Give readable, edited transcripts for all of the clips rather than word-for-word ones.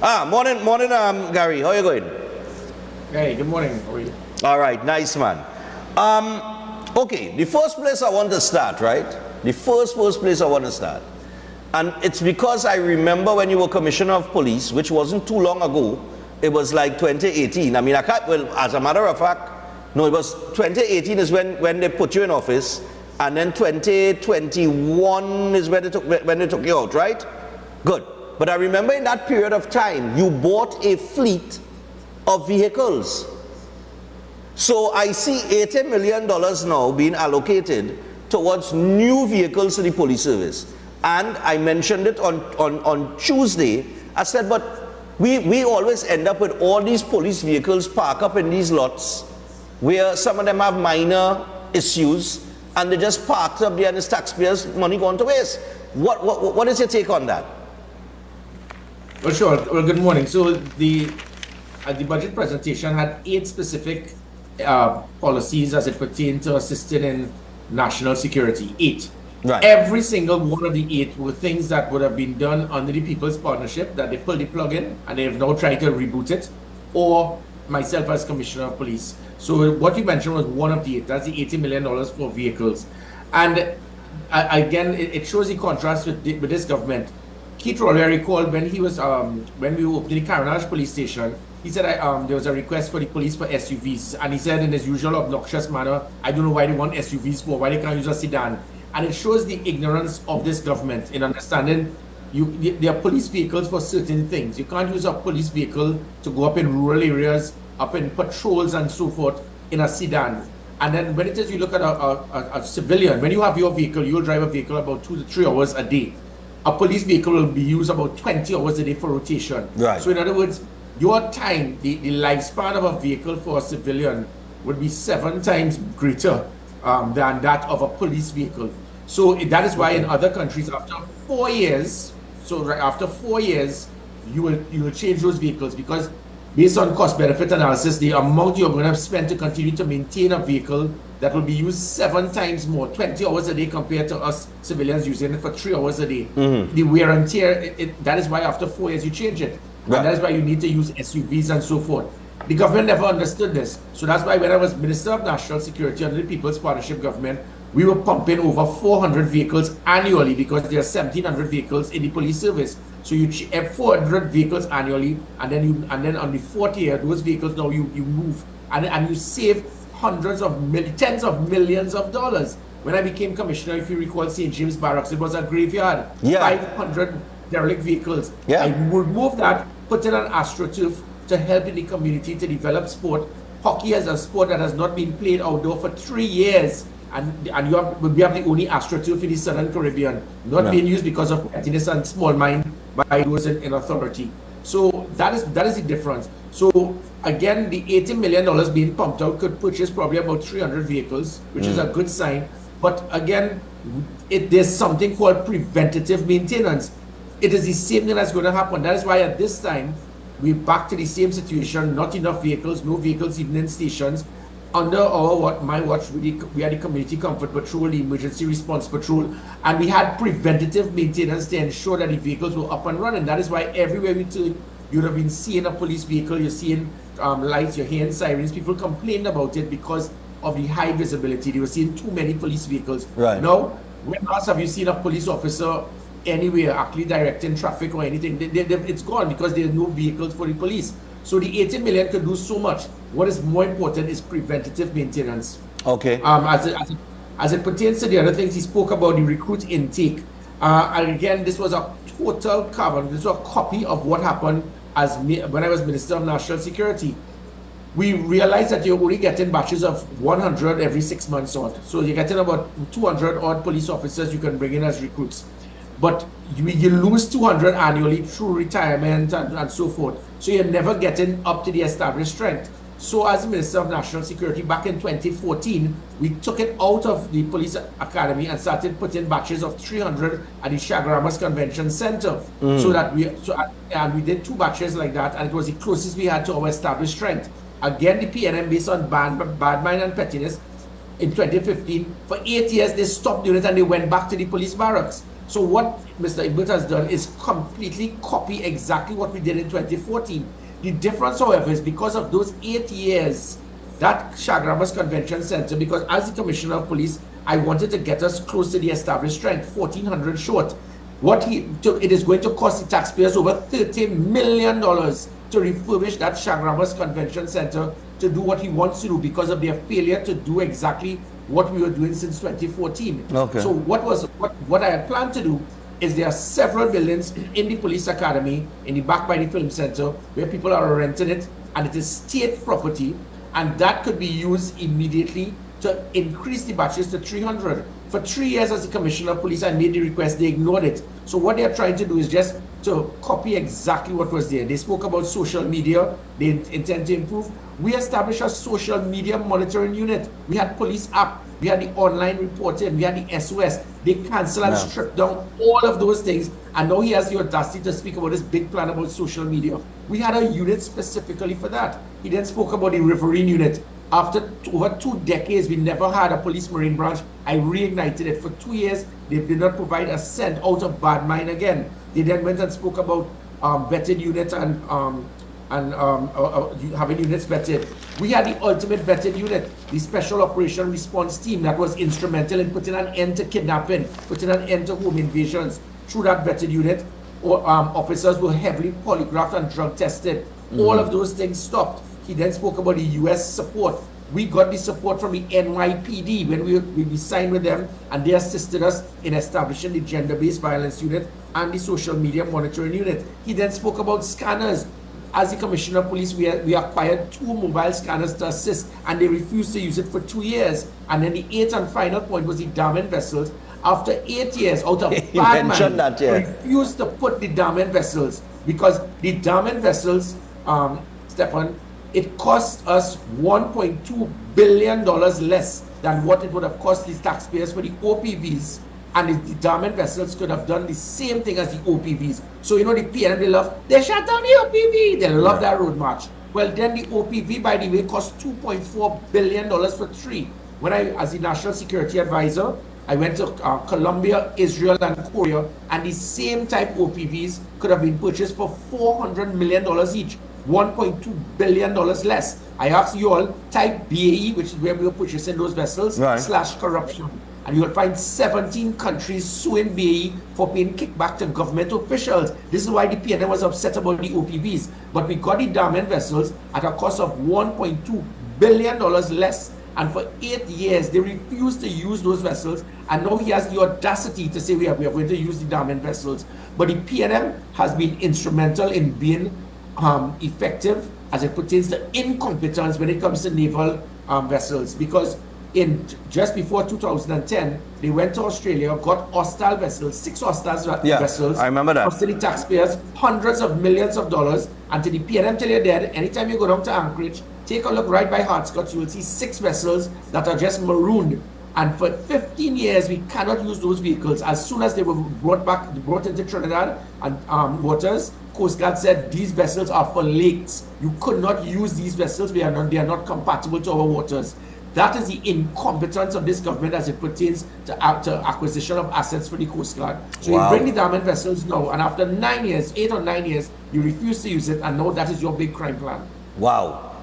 Morning, Gary. How you going? Hey, good morning. How are you? All right, nice man. Okay, the first place I want to start, right? The first place I want to start, and it's because I remember when you were Commissioner of Police, which wasn't too long ago. It was like 2018. I mean, I can't. Well, as a matter of fact, no, it was 2018 is when they put you in office, and then 2021 is when they took you out, right? Good. But I remember in that period of time, you bought a fleet of vehicles. So I see $80 million now being allocated towards new vehicles to the police service. And I mentioned it on Tuesday. I said, but we always end up with all these police vehicles parked up in these lots where some of them have minor issues and they just parked up there and it's taxpayers' money gone to waste. What is your take on that? Well, sure. Well, good morning. So the budget presentation had 8 specific policies as it pertained to assisting in national security. 8. Right. Every single one of the 8 were things that would have been done under the People's Partnership that they pulled the plug in and they have now tried to reboot it, or myself as Commissioner of Police. So what you mentioned was one of the 8. That's the $80 million for vehicles. And again, it shows the contrast with this government. Keith Rowley, I recall when he was when we were opening the Carnage police station, he said there was a request for the police for SUVs, and he said in his usual obnoxious manner, I don't know why they want SUVs for, why they can't use a sedan. And it shows the ignorance of this government in understanding there are police vehicles for certain things. You can't use a police vehicle to go up in rural areas, up in patrols and so forth in a sedan. And then when it is you look at a civilian, when you have your vehicle, you'll drive a vehicle about 2 to 3 hours a day. A police vehicle will be used about 20 hours a day for rotation. Right. So in other words, your time, the lifespan of a vehicle for a civilian would be 7 times greater than that of a police vehicle. So that is why in other countries, after 4 years, after 4 years, you will change those vehicles, because based on cost-benefit analysis, the amount you're going to spend to continue to maintain a vehicle that will be used 7 times more, 20 hours a day compared to us civilians using it for 3 hours a day. Mm-hmm. The wear and tear, that is why after 4 years you change it. Right. And that is why you need to use SUVs and so forth. The government never understood this. So that's why when I was Minister of National Security under the People's Partnership government, we were pumping over 400 vehicles annually, because there are 1,700 vehicles in the police service. So you have 400 vehicles annually, and then on the 4th year, those vehicles now you move and you save tens of millions of dollars. When I became commissioner, if you recall, St. James Barracks, it was a graveyard. Yeah. 500 derelict vehicles. Yeah. I removed that, put in an AstroTurf to help in the community to develop sport. Hockey is a sport that has not been played outdoor for 3 years. And we have the only AstroTurf in the Southern Caribbean, not being used because of pettiness and small mind by those in authority. So that is the difference. So again, the $80 million being pumped out could purchase probably about 300 vehicles, which is a good sign. But again, there's something called preventative maintenance. It is the same thing that's going to happen. That is why at this time, we're back to the same situation, not enough vehicles, no vehicles even in stations. Under my watch, we had the Community Comfort Patrol, the Emergency Response Patrol, and we had preventative maintenance to ensure that the vehicles were up and running. That is why everywhere we turn, you'd have been seeing a police vehicle, you're seeing lights, you're hearing sirens. People complained about it because of the high visibility. They were seeing too many police vehicles. Right. Now, when else have you seen a police officer anywhere actually directing traffic or anything? It's gone because there are no vehicles for the police. So the 80 million could do so much. What is more important is preventative maintenance. Okay. As it pertains to the other things, he spoke about the recruit intake. And again, this was a total carbon. This was a copy of what happened when I was Minister of National Security. We realized that you're only getting batches of 100 every 6 months odd. So you're getting about 200 odd police officers you can bring in as recruits. But you lose 200 annually through retirement and so forth. So you're never getting up to the established strength. So as Minister of National Security back in 2014, we took it out of the police academy and started putting batches of 300 at the Chaguaramas Convention Center. And we did 2 batches like that, and it was the closest we had to our established strength. Again, the PNM, based on bad mind and pettiness, in 2015, for 8 years they stopped doing it and they went back to the police barracks. So what Mr. Ibbert has done is completely copy exactly what we did in 2014. The difference, however, is because of those 8 years, that Chaguaramas Convention Center, because as the Commissioner of Police, I wanted to get us close to the established strength, 1,400 short. It is going to cost the taxpayers over $30 million to refurbish that Chaguaramas Convention Center to do what he wants to do because of their failure to do exactly what we were doing since 2014. Okay. So what I had planned to do is there are several buildings in the police academy, in the back by the film center, where people are renting it, and it is state property, and that could be used immediately to increase the batches to 300. For 3 years as the Commissioner of Police, I made the request, they ignored it. So what they're trying to do is just to copy exactly what was there. They spoke about social media, they intend to improve. We established a social media monitoring unit. We had police app, we had the online reporting, we had the SOS. They canceled and stripped down all of those things. And now he has the audacity to speak about this big plan about social media. We had a unit specifically for that. He then spoke about the riverine unit. After over 2 decades, we never had a police marine branch. I reignited it. For 2 years, they did not provide a cent out of bad mind again. They then went and spoke about vetted units and having units vetted. We had the ultimate vetted unit, the Special Operation Response Team that was instrumental in putting an end to kidnapping, putting an end to home invasions. Through that vetted unit, officers were heavily polygraphed and drug tested. All of those things stopped. He then spoke about the US support. We got the support from the NYPD when we signed with them, and they assisted us in establishing the gender-based violence unit and the social media monitoring unit. He then spoke about scanners. As the Commissioner of Police, we acquired 2 mobile scanners to assist, and they refused to use it for 2 years. And then the 8th and final point was the damming vessels. After 8 years, out of bad mind, refused to put the damming vessels, because the damming vessels, Stefan, it cost us $1.2 billion less than what it would have cost the taxpayers for the OPVs, and the damming vessels could have done the same thing as the OPVs. So you know the PNM, they shut down the OPV, they love that road march. Well, then the OPV, by the way, cost $2.4 billion for 3. When I, as the National Security Advisor, I went to Colombia, Israel, and Korea, and the same type OPVs could have been purchased for $400 million each. $1.2 billion less. I asked you all, type BAE, which is where we were purchasing those vessels, / corruption. And you will find 17 countries suing BAE for paying kickback to government officials. This is why the PNM was upset about the OPVs. But we got the damming vessels at a cost of $1.2 billion less. And for 8 years, they refused to use those vessels. And now he has the audacity to say we are going to use the damming vessels. But the PNM has been instrumental in being effective as it pertains to incompetence when it comes to naval vessels, because in just before 2010 they went to Australia, got hostile vessels, 6 hostile vessels. I remember that. Costing the taxpayers hundreds of millions of dollars. And to the PNM till you're dead, anytime you go down to Anchorage, take a look right by Hartscott, you will see 6 vessels that are just marooned. And for 15 years, we cannot use those vehicles. As soon as they were brought into Trinidad and waters, Coast Guard said these vessels are for lakes. You could not use these vessels. They are not compatible to our waters. That is the incompetence of this government as it pertains to acquisition of assets for the Coast Guard. So you bring the damming vessels now, and after 9 years, 8 or 9 years, you refuse to use it, and now that is your big crime plan. Wow.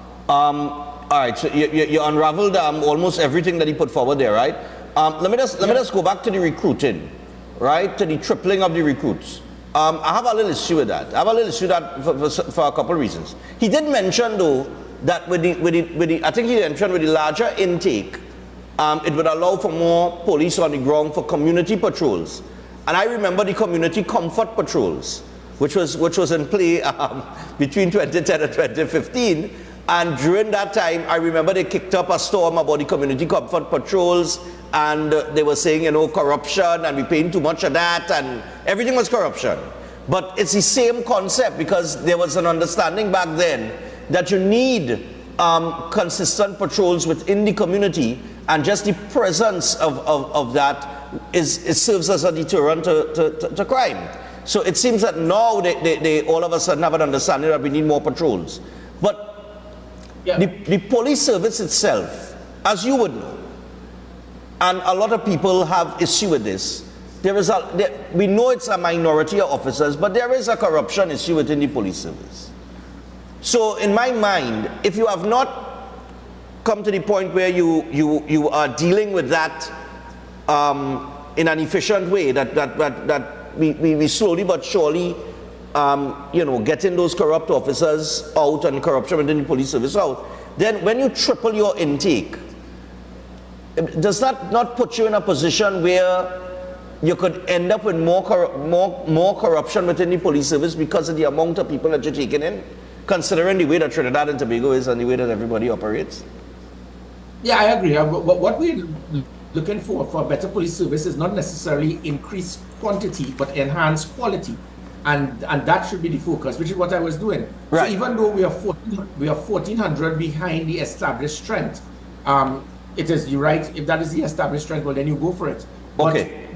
All right, so you unraveled almost everything that he put forward there, right? Let me just go back to the recruiting, right? To the tripling of the recruits. I have a little issue with that. I have a little issue with that for a couple of reasons. He did mention, though, that with the I think he mentioned with the larger intake, it would allow for more police on the ground for community patrols. And I remember the community comfort patrols, which was in play between 2010 and 2015. And during that time, I remember they kicked up a storm about the community comfort patrols, and they were saying, you know, corruption, and we're paying too much of that, and everything was corruption. But it's the same concept, because there was an understanding back then that you need consistent patrols within the community, and just the presence of that serves as a deterrent to crime. So it seems that now they all of a sudden have an understanding that we need more patrols. But the police service itself, as you would know, and a lot of people have issue with this, we know it's a minority of officers, but there is a corruption issue within the police service. So in my mind, if you have not come to the point where you are dealing with that in an efficient way, that we slowly but surely getting those corrupt officers out and corruption within the police service out, then when you triple your intake, does that not put you in a position where you could end up with more corruption within the police service because of the amount of people that you're taking in, considering the way that Trinidad and Tobago is and the way that everybody operates? Yeah, I agree. What we're looking for a better police service is not necessarily increased quantity, but enhanced quality. And that should be the focus, which is what I was doing. Right. So even though we are 1,400 behind the established strength, it is, you're right, if that is the established strength, well, then you go for it. But Okay.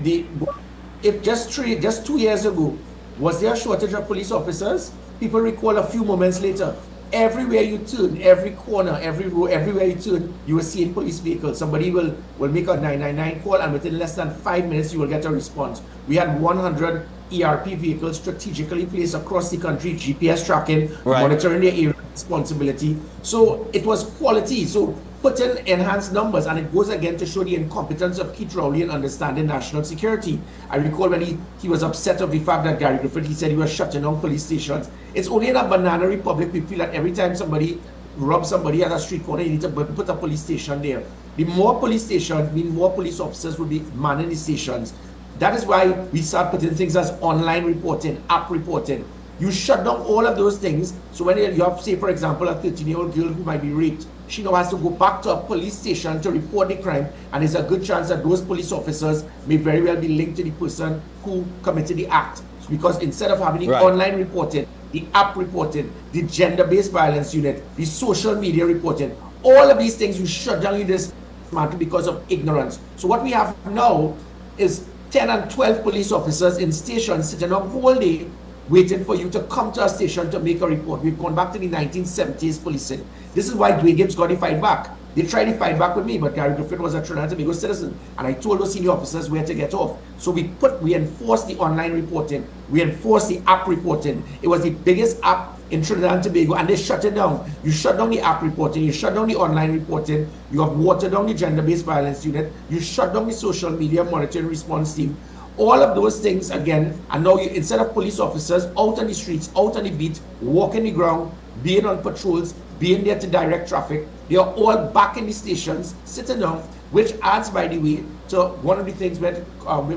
if just 2 years ago, was there a shortage of police officers? People recall a few moments later, everywhere you turn, every corner, every row, everywhere you turn, you will see police vehicles. Somebody will make a 999 call, and within less than 5 minutes, you will get a response. We had 100 ERP vehicles strategically placed across the country, GPS tracking, right, monitoring their area of responsibility. So it was quality. So put in enhanced numbers, and it goes again to show the incompetence of Keith Rowley in understanding national security. I recall when he was upset of the fact that Gary Griffith, he said he was shutting down police stations. It's only in a banana republic we feel that every time somebody robs somebody at a street corner, you need to put a police station there. The more police stations mean more police officers will be manning the stations. That is why we start putting things as online reporting, app reporting. You shut down all of those things. So when you have, say, for example, a 13-year-old girl who might be raped, she now has to go back to a police station to report the crime, and there's a good chance that those police officers may very well be linked to the person who committed the act. Because instead of having the online reporting, the app reporting, the gender-based violence unit, the social media reporting, all of these things you shut down, you dismantle because of ignorance. So what we have now is 10 and 12 police officers in stations sitting up all day waiting for you to come to a station to make a report. We've gone back to the 1970s policing. This is why Dwayne Gibbs got the fight back. They tried to fight back with me, but Gary Griffith was a Trinidad and Tobago citizen, and I told those senior officers where to get off. So we enforced the online reporting, we enforced the app reporting. It was the biggest app in Trinidad and Tobago, and they shut it down. You shut down the app reporting, you shut down the online reporting, you have watered down the gender-based violence unit, you shut down the social media monitoring response team. All of those things again, and now instead of police officers out on the streets, out on the beat, walking the ground, being on patrols, being there to direct traffic, they are all back in the stations, sitting down, which adds, by the way, to one of the things when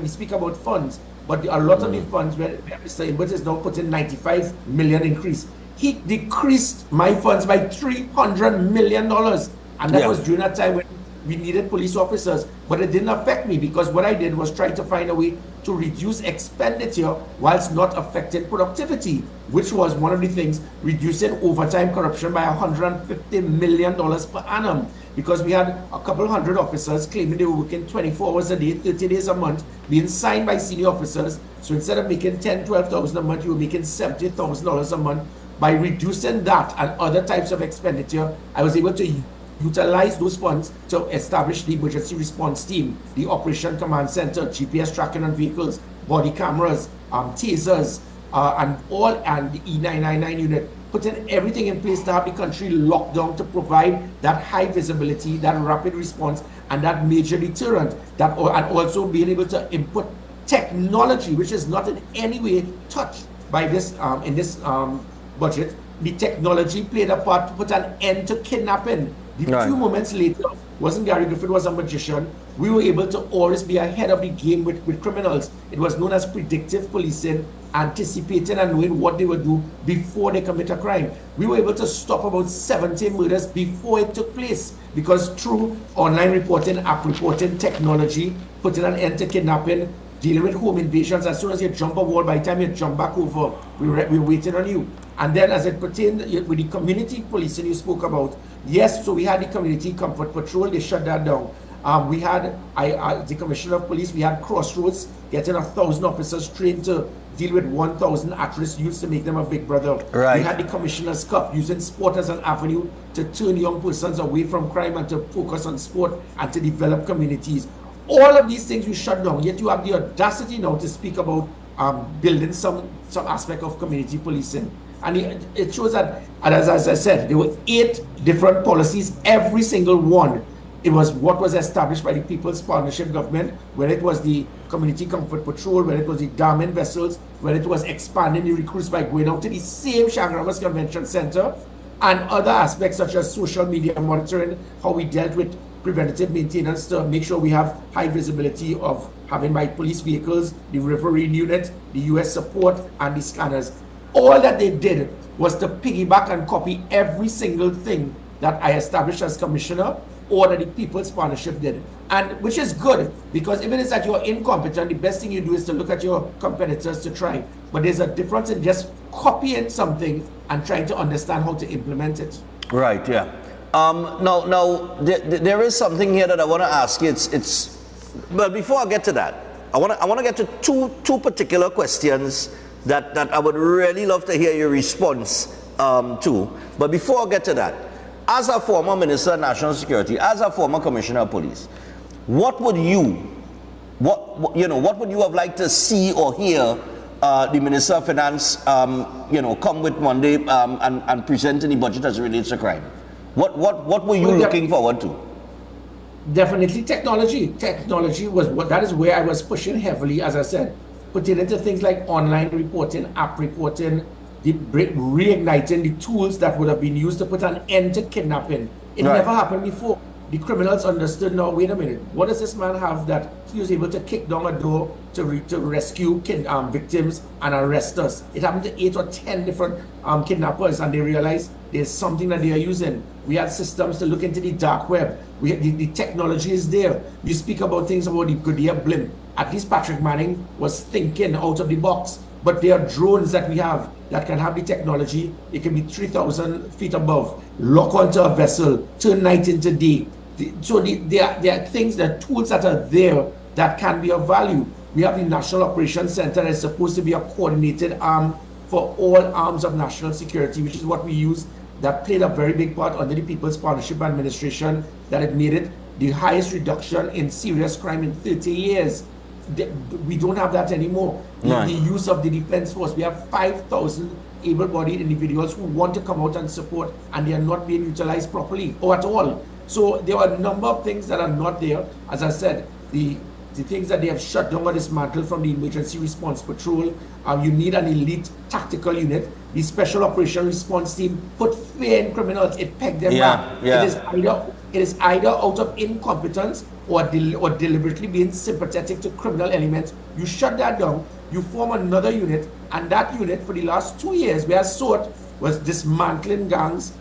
we speak about funds, but a lot of the funds where Mr. Imbert is now putting 95 million increase. He decreased my funds by $300 million, and that was during that time when we needed police officers, but it didn't affect me because what I did was try to find a way to reduce expenditure whilst not affecting productivity, which was one of the things, reducing overtime corruption by $150 million per annum, because we had a couple hundred officers claiming they were working 24 hours a day, 30 days a month, being signed by senior officers. So instead of making $10,000, $12,000 a month, you were making $70,000 a month. By reducing that and other types of expenditure, I was able to utilize those funds to establish the emergency response team, the operation command center, GPS tracking on vehicles, body cameras, tasers, and the E999 unit, putting everything in place to have the country locked down to provide that high visibility, that rapid response, and that major deterrent, and also being able to input technology, which is not in any way touched by this in this budget. The technology played a part to put an end to kidnapping. The few moments later, wasn't Gary Griffith was a magician, we were able to always be ahead of the game with criminals. It was known as predictive policing, anticipating and knowing what they would do before they commit a crime. We were able to stop about 70 murders before it took place, because through online reporting, app reporting, technology, putting an end to kidnapping, dealing with home invasions. As soon as you jump a wall, by the time you jump back over, we're waiting on you. And then as it pertained with the community policing you spoke about, yes, so we had the community comfort patrol, they shut that down. We had the commissioner of police, we had Crossroads, getting 1,000 officers trained to deal with 1,000 at-risk youths to make them a big brother. Right. We had the commissioner's cup, using sport as an avenue to turn young persons away from crime and to focus on sport and to develop communities. All of these things we shut down, yet you have the audacity now to speak about building some aspect of community policing. And it shows that, and as I said, there were 8 different policies, every single one. It was what was established by the People's Partnership Government, whether it was the Community Comfort Patrol, whether it was the Diamond Vessels, whether it was expanding the recruits by going out to the same Chaguaramas Convention Center, and other aspects such as social media monitoring, how we dealt with preventative maintenance to make sure we have high visibility of having my police vehicles, the referee unit, the US support, and the scanners. All that they did was to piggyback and copy every single thing that I established as commissioner, or that the People's Partnership did. And which is good, because even if that you're incompetent, the best thing you do is to look at your competitors to try. But there's a difference in just copying something and trying to understand how to implement it. Right, yeah. Now, there is something here that I want to ask you. But before I get to that, I want to get to two particular questions that I would really love to hear your response to. But before I get to that, as a former Minister of National Security, as a former Commissioner of Police, what would you have liked to see or hear the Minister of Finance, come with Monday and present in the budget as it relates to crime? What were you looking forward to? Definitely technology. Technology was that is where I was pushing heavily, as I said, putting into things like online reporting, app reporting, reigniting the tools that would have been used to put an end to kidnapping. It never happened before. The criminals understood, now, wait a minute, what does this man have that he was able to kick down a door to rescue victims and arrest us? It happened to 8 or 10 different kidnappers, and they realized there's something that they are using. We had systems to look into the dark web. The technology is there. You speak about things about the Goodyear blimp. At least Patrick Manning was thinking out of the box. But there are drones that we have that can have the technology. It can be 3,000 feet above, lock onto a vessel, turn night into day. There are things, there are tools that are there that can be of value. We have the National Operations Center that is supposed to be a coordinated arm for all arms of national security, which is what we use. That played a very big part under the People's Partnership Administration, that it made it the highest reduction in serious crime in 30 years. We don't have that anymore. The use of the Defense Force, we have 5,000 able-bodied individuals who want to come out and support, and they are not being utilized properly or at all. So there are a number of things that are not there. As I said, the things that they have shut down or dismantled from the Emergency Response Patrol, you need an elite tactical unit. The Special Operation Response Team put fear in criminals. It pegged them back. Yeah. It is either out of incompetence or deliberately being sympathetic to criminal elements. You shut that down, you form another unit, and that unit for the last 2 years, where I saw it, was dismantling gangs.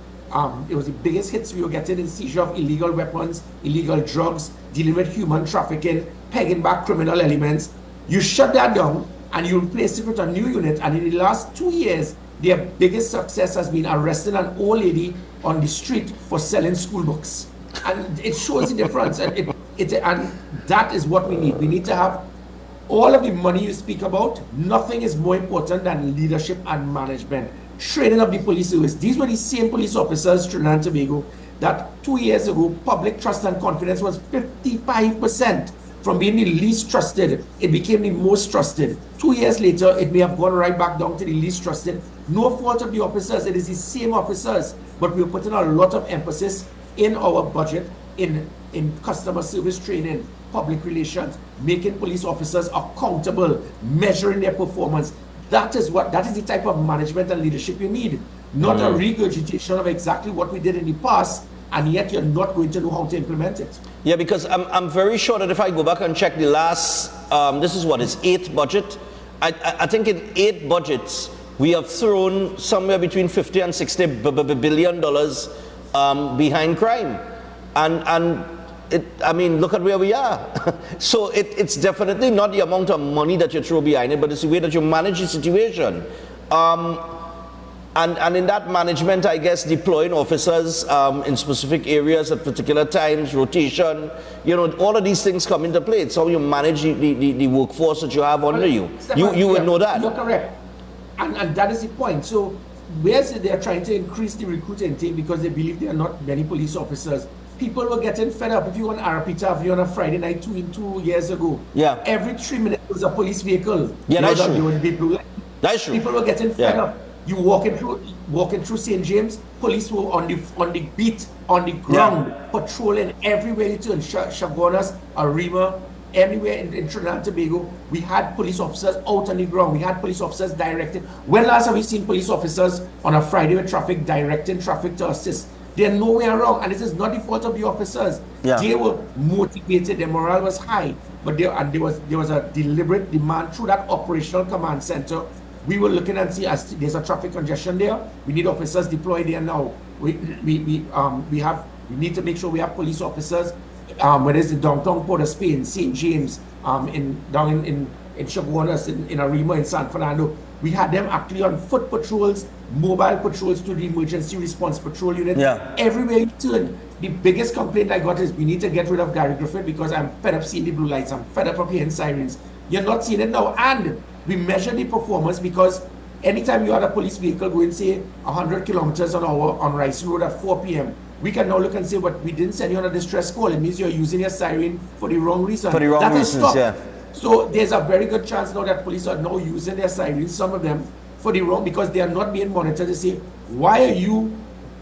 It was the biggest hits we were getting in seizure of illegal weapons, illegal drugs, dealing with human trafficking, pegging back criminal elements. You shut that down and you replace it with a new unit, and in the last 2 years, their biggest success has been arresting an old lady on the street for selling school books. And it shows the difference. And that is what we need. We need to have all of the money you speak about. Nothing is more important than leadership and management. Training of the police service. These were the same police officers, Trinidad and Tobago, that 2 years ago, public trust and confidence was 55%. From being the least trusted, it became the most trusted. 2 years later, it may have gone right back down to the least trusted. No fault of the officers, it is the same officers, but we're putting a lot of emphasis in our budget, in customer service training, public relations, making police officers accountable, measuring their performance. That is the type of management and leadership you need, not a regurgitation of exactly what we did in the past, and yet you're not going to know how to implement it. Yeah, because I'm very sure that if I go back and check the last, this is what, it's 8th budget. I think in 8 budgets, we have thrown somewhere between $50 and $60 billion behind crime. I mean, look at where we are. So it's definitely not the amount of money that you throw behind it, but it's the way that you manage the situation. And in that management, I guess, deploying officers in specific areas at particular times, rotation, all of these things come into play. It's how you manage the workforce that you have under you. You would know that. You're correct. And that is the point. So whereas they're trying to increase the recruit intake because they believe there are not many police officers, people were getting fed up. If you want Arapita, if you on a Friday night 2 years ago, Yeah. every 3 minutes was a police vehicle. Yeah, that's true. There would be blue light. That's true. People were getting fed Yeah. up. You walking through St. James, police were on the beat, on the ground, patrolling everywhere you turn. Chaguanas, Arima, anywhere in Trinidad and Tobago, we had police officers out on the ground. We had police officers directing. When last have we seen police officers on a Friday with traffic directing traffic to assist? They're nowhere around, and it is not the fault of the officers. Yeah. They were motivated, their morale was high, but there was a deliberate demand through that operational command center. We were looking and see as there's a traffic congestion there. We need officers deployed there now. We need to make sure we have police officers, whether it's in downtown Port of Spain, St. James, in Chaguanas, in Arima, in San Fernando. We had them actually on foot patrols, mobile patrols to the emergency response patrol unit. Yeah. Everywhere you turn. The biggest complaint I got is we need to get rid of Gary Griffith because I'm fed up seeing the blue lights. I'm fed up of hearing sirens. You're not seeing it now. And we measure the performance because anytime you had a police vehicle going, say, 100 kilometers an hour on Rice Road at 4 p.m., we can now look and say, but we didn't send you on a distress call. It means you're using your siren for the wrong reason. For the wrong reasons, yeah. So there's a very good chance now that police are now using their sirens, some of them, for the wrong, because they are not being monitored to say, why are you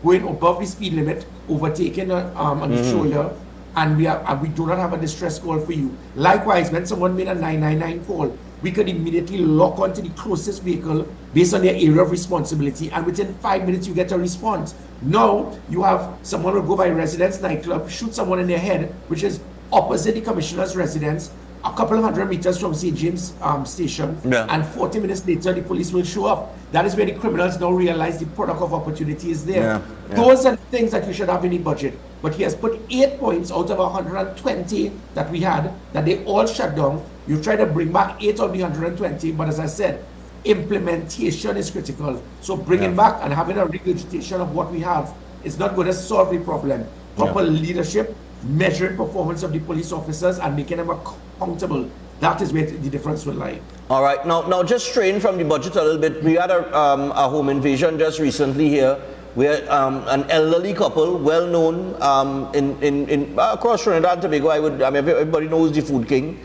going above the speed limit, overtaking on the shoulder, and we do not have a distress call for you. Likewise, when someone made a 999 call, we could immediately lock onto the closest vehicle based on their area of responsibility, and within 5 minutes you get a response. Now you have someone will go by Residence nightclub, shoot someone in their head, which is opposite the commissioner's residence, a couple of 100 meters from St. James station, and 40 minutes later the police will show up. That is where the criminals now realize the product of opportunity is there. Those are things that you should have in the budget. But he has put 8 points out of 120 that we had, that they all shut down. You try to bring back 8 of the 120, but as I said, implementation is critical. So bringing back and having a regurgitation of what we have is not going to solve the problem. Proper leadership, measuring performance of the police officers and making them accountable. That is where the difference will lie. All right. Now just straying from the budget a little bit, we had a home invasion just recently here, where an elderly couple, well known in across Trinidad and Tobago, everybody knows the Food King.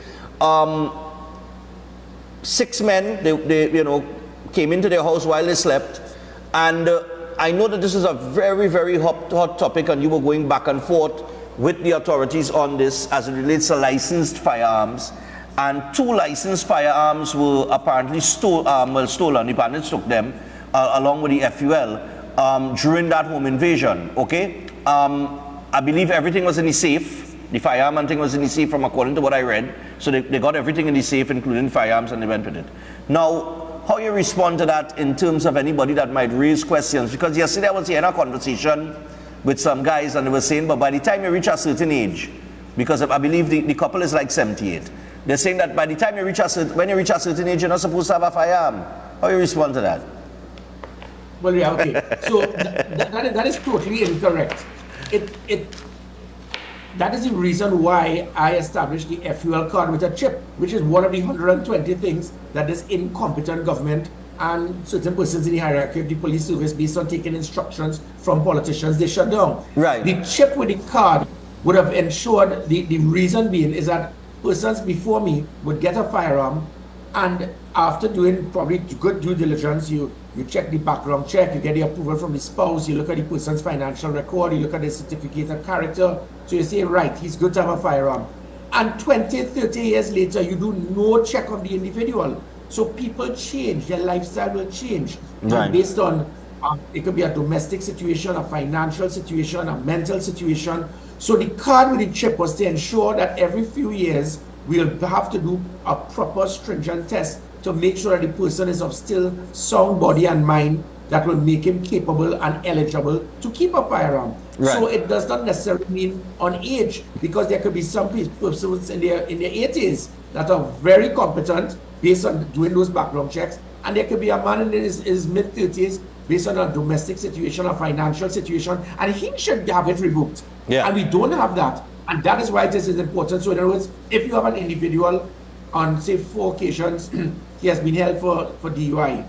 6 men, they came into their house while they slept, and I know that this is a very, very hot topic, and you were going back and forth with the authorities on this as it relates to licensed firearms. And 2 licensed firearms were apparently stolen. The bandits took them along with the FUL during that home invasion. Okay, I believe everything was in the safe. The firearm and thing was in the safe, from according to what I read. So they got everything in the safe, including firearms, and they went with it. Now, how you respond to that in terms of anybody that might raise questions? Because yesterday I was in a conversation with some guys, and they were saying, but by the time you reach a certain age, because I believe the couple is like 78, they're saying that by the time you reach a certain age, you're not supposed to have a firearm. How you respond to that? Well, yeah, okay. So that is totally incorrect. That is the reason why I established the FUL card with a chip, which is one of the 120 things that this incompetent government and certain persons in the hierarchy of the police service, based on taking instructions from politicians, they shut down. Right. The chip with the card would have ensured, the reason being is that persons before me would get a firearm, and after doing probably good due diligence, you check the background check, you get the approval from the spouse, you look at the person's financial record, you look at the certificate of character, so you say, right, he's good to have a firearm. And 20, 30 years later, you do no check on the individual. So people change, their lifestyle will change. Right. And based on, it could be a domestic situation, a financial situation, a mental situation. So the card with the chip was to ensure that every few years, we'll have to do a proper stringent test to make sure that the person is of still sound body and mind that will make him capable and eligible to keep a firearm. Right. So it does not necessarily mean on age, because there could be some persons in their 80s that are very competent based on doing those background checks, and there could be a man in his mid-30s based on a domestic situation, a financial situation, and he should have it revoked. Yeah. And we don't have that. And that is why this is important. So in other words, if you have an individual on, say, 4 occasions, he has been held for DUI,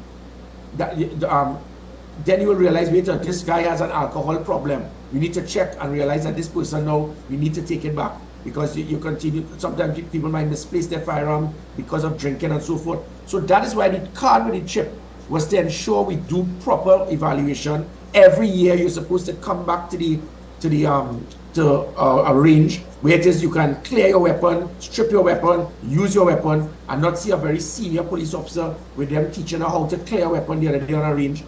then you will realize, wait, this guy has an alcohol problem. You need to check and realize that this person now, we need to take it back. Because you continue, sometimes people might misplace their firearm because of drinking and so forth. So that is why the card with the chip was to ensure we do proper evaluation. Every year you're supposed to come back to a range where it is you can clear your weapon, strip your weapon, use your weapon, and not see a very senior police officer with them teaching how to clear a weapon the other day on a range.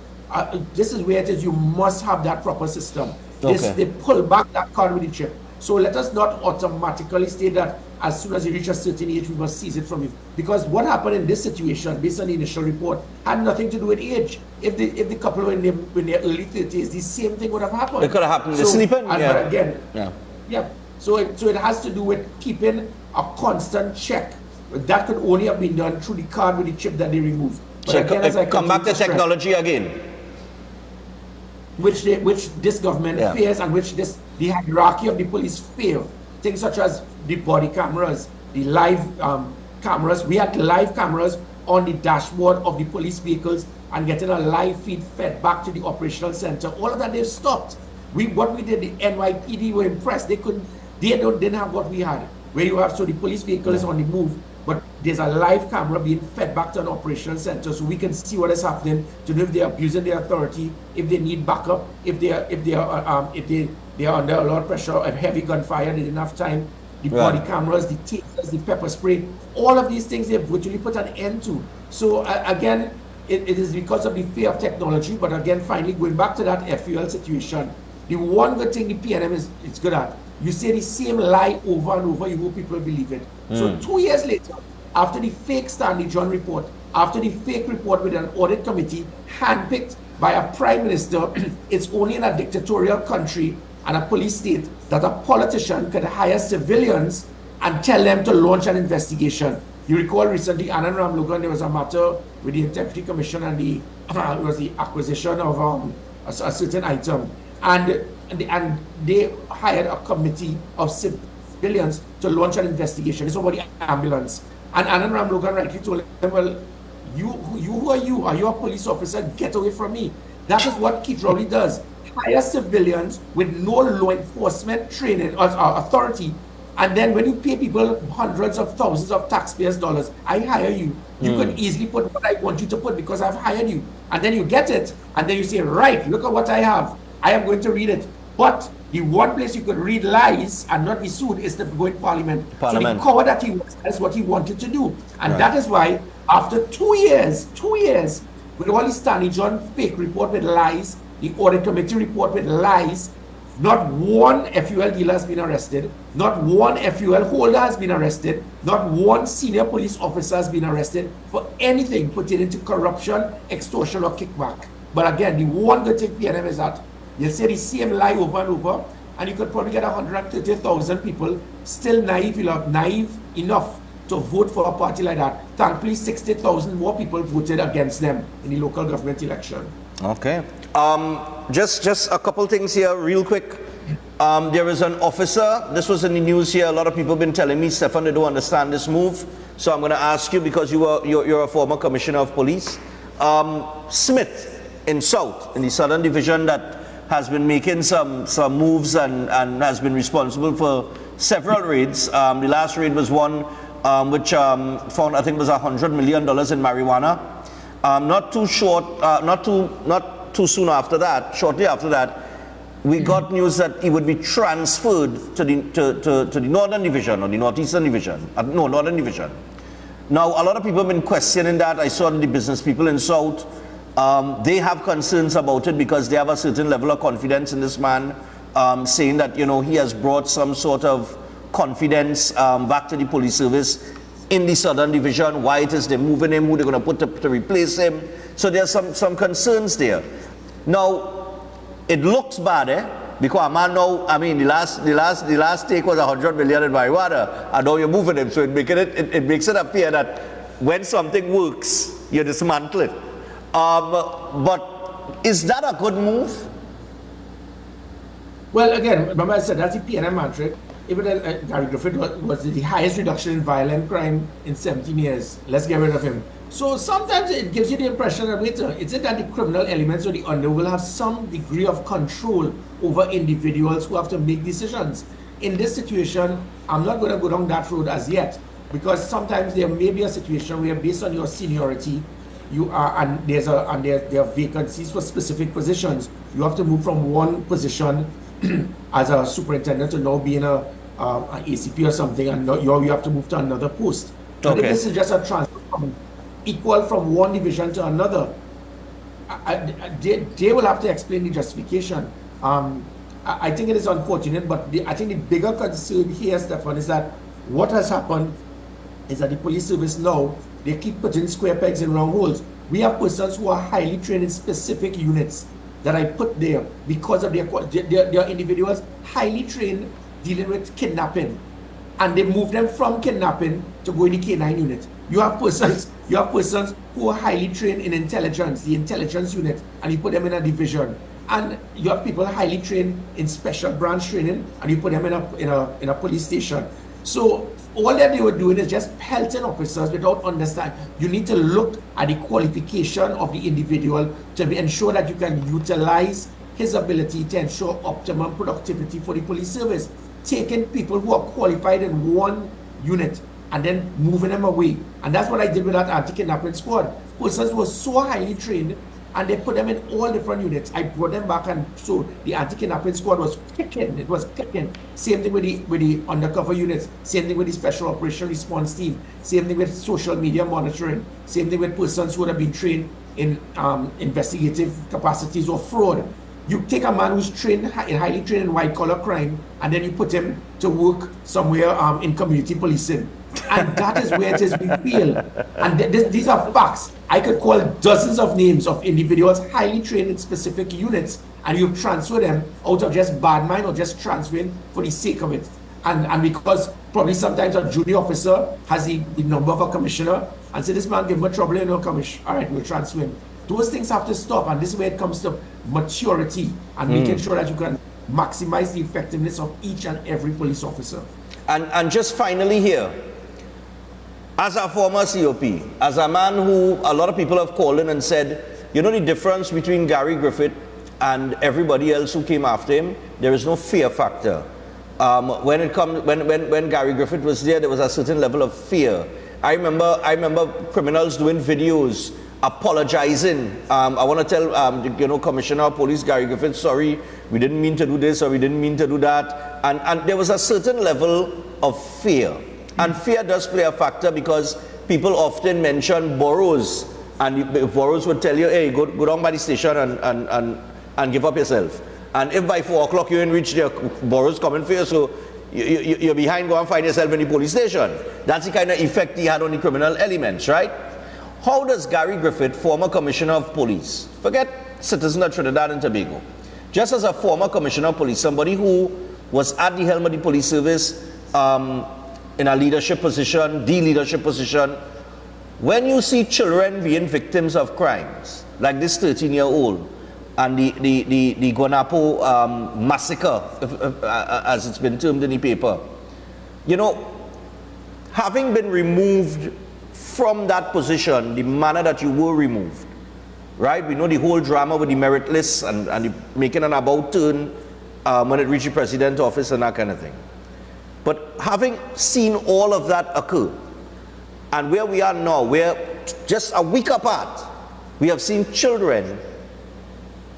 This is where it is you must have that proper system. Okay. They pull back that card with the chip. So let us not automatically state that as soon as you reach a certain age, we must seize it from you. Because what happened in this situation, based on the initial report, had nothing to do with age. If the couple were in their early 30s, the same thing would have happened. It could have happened. They're sleeping. But again, So it has to do with keeping a constant check. That could only have been done through the card with the chip that they removed. But So again, as I come back to continue stress, technology again. which this government fears, and which the hierarchy of the police fear. Things such as the body cameras, the live cameras. We had live cameras on the dashboard of the police vehicles and getting a live feed fed back to the operational center. All of that they've stopped. What we did, the NYPD were impressed. They didn't have what we had, where you have, so the police vehicle is on the move, but there's a live camera being fed back to an operational center, so we can see what is happening, to know if they're abusing their authority, if they need backup, if they are under a lot of pressure of heavy gunfire, they didn't have time. The body cameras, the tasers, the pepper spray, all of these things they've virtually put an end to. So again, it is because of the fear of technology. But again, finally going back to that FUL situation, the one good thing the PNM is good at, you say the same lie over and over, you hope people believe it. So 2 years later, after the fake Stanley John report, after the fake report with an audit committee handpicked by a prime minister, it's only in a dictatorial country and a police state that a politician could hire civilians and tell them to launch an investigation. You recall recently, Anand Ramlogan, there was a matter with the Integrity Commission and it was the acquisition of a certain item. And they hired a committee of civilians to launch an investigation. It's over the ambulance. And Anand Ramlogan rightly told them, well, who are you? Are you a police officer? Get away from me. That is what Keith Rowley does. Hire civilians with no law enforcement training or authority. And then when you pay people hundreds of thousands of taxpayers' dollars, I hire you. You could easily put what I want you to put because I've hired you. And then you get it. And then you say, right, look at what I have. I am going to read it. But the one place you could read lies and not be sued is to go in Parliament. So the cover that he was, that's what he wanted to do. And that is why after 2 years, with all the Stanley John fake report with lies, the audit committee report with lies, not one FUL dealer has been arrested, not one FUL holder has been arrested, not one senior police officer has been arrested for anything pertaining to corruption, extortion, or kickback. But again, the one good thing PNM is that you say the same lie over and over, and you could probably get 130,000 people still naive enough to vote for a party like that. Thankfully, 60,000 more people voted against them in the local government election. Okay. Just a couple things here real quick. There is an officer, this was in the news here, a lot of people have been telling me, Stefan, they don't understand this move. So I'm going to ask you, because you're a former commissioner of police. Smith in South, in the Southern Division, that has been making some moves and has been responsible for several raids. The last raid was one which found, I think, was $100 million in marijuana. Not too soon after that, shortly after that, we got news that he would be transferred to the Northern Division or the Northeastern Division. Northern Division. Now, a lot of people have been questioning that. I saw the business people in South. They have concerns about it because they have a certain level of confidence in this man, saying that, you know, he has brought some sort of confidence back to the police service in the Southern Division. Why it is they're moving him, who they're going to put to replace him. So there's some concerns there. Now, it looks bad, because a man now, I mean, the last take was 100 million in marijuana, and now you're moving him. So it makes it appear that when something works, you dismantle it. But is that a good move? Well, again, remember I said that's the PNM mantra. even Gary Griffith was the highest reduction in violent crime in 17 years. Let's get rid of him. So sometimes it gives you the impression that, wait, it's that the criminal elements or the under will have some degree of control over individuals who have to make decisions. In this situation, I'm not going to go down that road as yet, because sometimes there may be a situation where, based on your seniority, you are, and there are vacancies for specific positions. You have to move from one position as a superintendent to now being an ACP or something, and you have to move to another post. But if this is just a transfer from equal from one division to another, they will have to explain the justification. I think it is unfortunate, but I think the bigger concern here, Stefan, is that what has happened is that the police service now, they keep putting square pegs in round holes. We have persons who are highly trained in specific units that I put there because of their individuals highly trained dealing with kidnapping, and they move them from kidnapping to go in the K9 unit. You have persons who are highly trained in intelligence, the intelligence unit, and you put them in a division. And you have people highly trained in special branch training, and you put them in a police station. So all that they were doing is just pelting officers without understanding. You need to look at the qualification of the individual to ensure that you can utilize his ability to ensure optimum productivity for the police service. Taking people who are qualified in one unit and then moving them away. And that's what I did with that anti-kidnapping squad. Persons were so highly trained, and they put them in all different units. I brought them back, and so the anti-kidnapping squad was kicking. It was kicking. Same thing with the undercover units. Same thing with the special operation response team. Same thing with social media monitoring. Same thing with persons who would have been trained in investigative capacities or fraud. You take a man who's highly trained in white-collar crime, and then you put him to work somewhere in community policing. And that is where it is we feel. And these are facts. I could call dozens of names of individuals highly trained in specific units, and you transfer them out of just bad mind or just transferring for the sake of it. And because probably sometimes a junior officer has the number of a commissioner and say, this man give me trouble, you know, commissioner. All right, we'll transfer him. Those things have to stop, and this is where it comes to maturity and making sure that you can maximize the effectiveness of each and every police officer. And just finally here, as a former COP, as a man who a lot of people have called in and said, you know, the difference between Gary Griffith and everybody else who came after him, there is no fear factor. When Gary Griffith was there was a certain level of fear. I remember criminals doing videos apologizing. I want to tell Commissioner of Police Gary Griffith, sorry, we didn't mean to do this or we didn't mean to do that. And there was a certain level of fear. And fear does play a factor, because people often mention boroughs, and boroughs would tell you, hey, go down by the station and give up yourself. And if by 4 o'clock you ain't reach there, boroughs coming for you, so you're behind, go and find yourself in the police station. That's the kind of effect he had on the criminal elements, right? How does Gary Griffith, former Commissioner of Police, forget citizen of Trinidad and Tobago, just as a former Commissioner of Police, somebody who was at the helm of the police service, in a leadership position, the leadership position, when you see children being victims of crimes, like this 13-year-old, and the Guanapo massacre, as it's been termed in the paper, you know, having been removed from that position, the manner that you were removed, right? We know the whole drama with the merit list and the making an about turn when it reached the president's office and that kind of thing. But having seen all of that occur, and where we are now, where just a week apart, we have seen children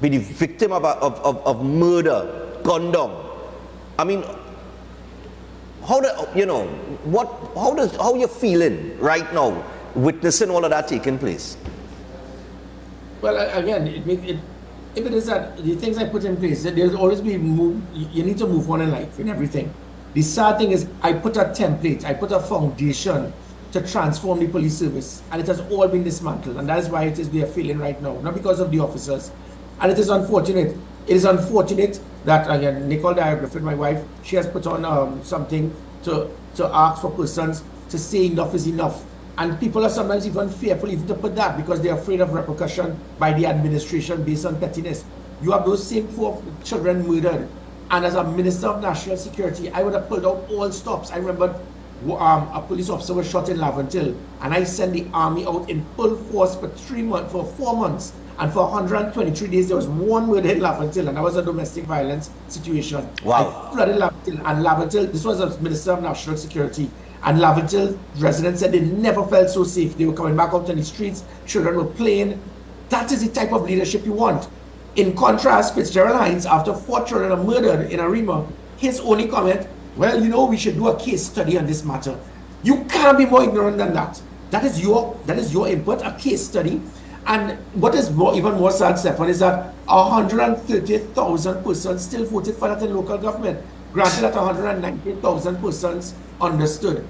be the victim of murder, gunned down. I mean, how are you feeling right now, witnessing all of that taking place? Well, again, if it is that the things I put in place, there's always be you need to move on in life, in everything. The sad thing is, I put a template, I put a foundation to transform the police service, and it has all been dismantled, and that is why it is we are feeling right now, not because of the officers. And it is unfortunate. It is unfortunate that, again, Nicole Griffith, my wife, she has put on something to ask for persons to say enough is enough. And people are sometimes even fearful even to put that, because they're afraid of repercussion by the administration based on pettiness. You have those same 4 children murdered. And as a Minister of National Security, I would have pulled out all stops. I remember a police officer was shot in Laventille, and I sent the army out in full force for 4 months. And for 123 days, there was one murder in Laventille, and that was a domestic violence situation. Wow. I flooded Laventille, and Laventille, this was a Minister of National Security, and Laventille residents said they never felt so safe. They were coming back out on the streets, children were playing. That is the type of leadership you want. In contrast, Fitzgerald Hines, after 4 children are murdered in Arima, his only comment, well, you know, we should do a case study on this matter. You can't be more ignorant than that. That is your input, a case study. And what is even more sad, Stefan, is that 130,000 persons still voted for that in local government. Granted that 190,000 persons understood.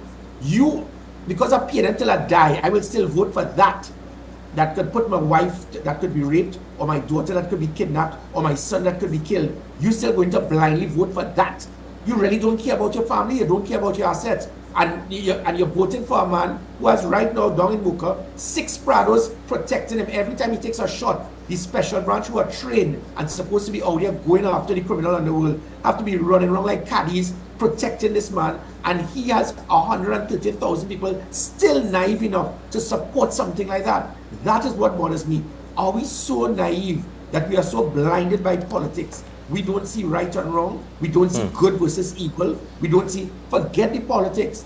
Because of pain until I die, I will still vote for that. That could put my wife, that could be raped, or my daughter that could be kidnapped, or my son that could be killed. You're still going to blindly vote for that. You really don't care about your family, you don't care about your assets. And you're voting for a man who has right now down in Muka 6 Prados protecting him every time he takes a shot. The special branch who are trained and supposed to be out there going after the criminal underworld have to be running around like caddies protecting this man, and he has 130,000 people still naive enough to support something like that. That is what bothers me. Are we so naive that we are so blinded by politics? We don't see right and wrong. We don't see good versus evil. We don't see, forget the politics.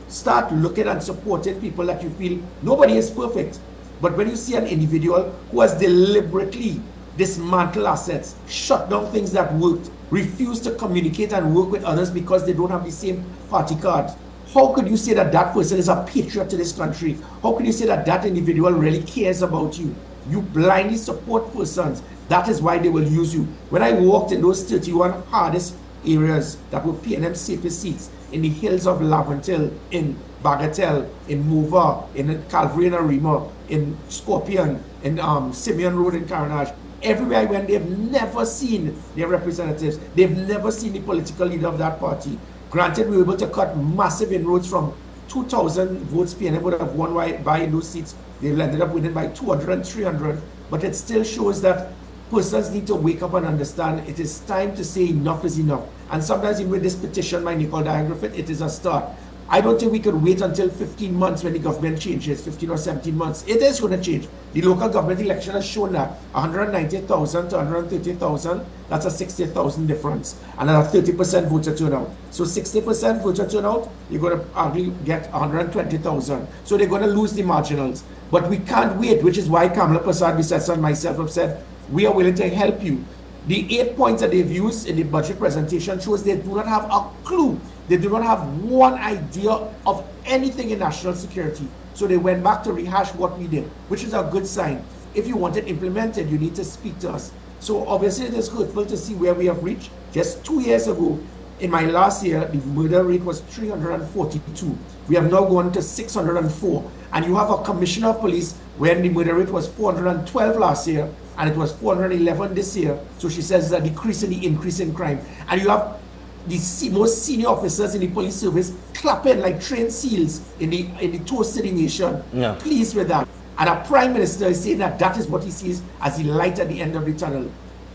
Start looking and supporting people that you feel, nobody is perfect. But when you see an individual who has deliberately dismantled assets, shut down things that worked, refused to communicate and work with others because they don't have the same party card, how could you say that that person is a patriot to this country? How could you say that that individual really cares about you? You blindly support persons. That is why they will use you. When I walked in those 31 hardest areas that were PNM safest seats, in the hills of Laventille, in Bagatelle, in Mova, in Calvary and Arima, in Scorpion, in Simeon Road in Caranage, everywhere I went, they've never seen their representatives. They've never seen the political leader of that party. Granted, we were able to cut massive inroads from 2,000 votes PNM would have won by in those seats. They ended up winning by 200 and 300. But it still shows that persons need to wake up and understand it is time to say enough is enough. And sometimes even with this petition by Griffith, it is a start. I don't think we could wait until 15 months when the government changes, 15 or 17 months. It is going to change. The local government election has shown that 190,000 to 130,000, that's a 60,000 difference. And a 30% voter turnout. So 60% voter turnout, you're going to probably get 120,000. So they're going to lose the marginals. But we can't wait, which is why Kamala Prasad-Bissetsa and myself have said, we are willing to help you. The 8 points that they've used in the budget presentation shows they do not have a clue. They do not have one idea of anything in national security. So they went back to rehash what we did, which is a good sign. If you want it implemented, you need to speak to us. So obviously it is hurtful to see where we have reached. Just 2 years ago, in my last year, the murder rate was 342. We have now gone to 604. And you have a commissioner of police when the murder rate was 412 last year, and it was 411 this year. So she says that decrease in the increase in crime. And you have the most senior officers in the police service clapping like trained seals in the toast to the nation. Yeah. Pleased with that. And our prime minister is saying that that is what he sees as the light at the end of the tunnel.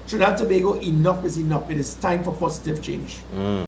Trinidad and Tobago, enough is enough. It is time for positive change.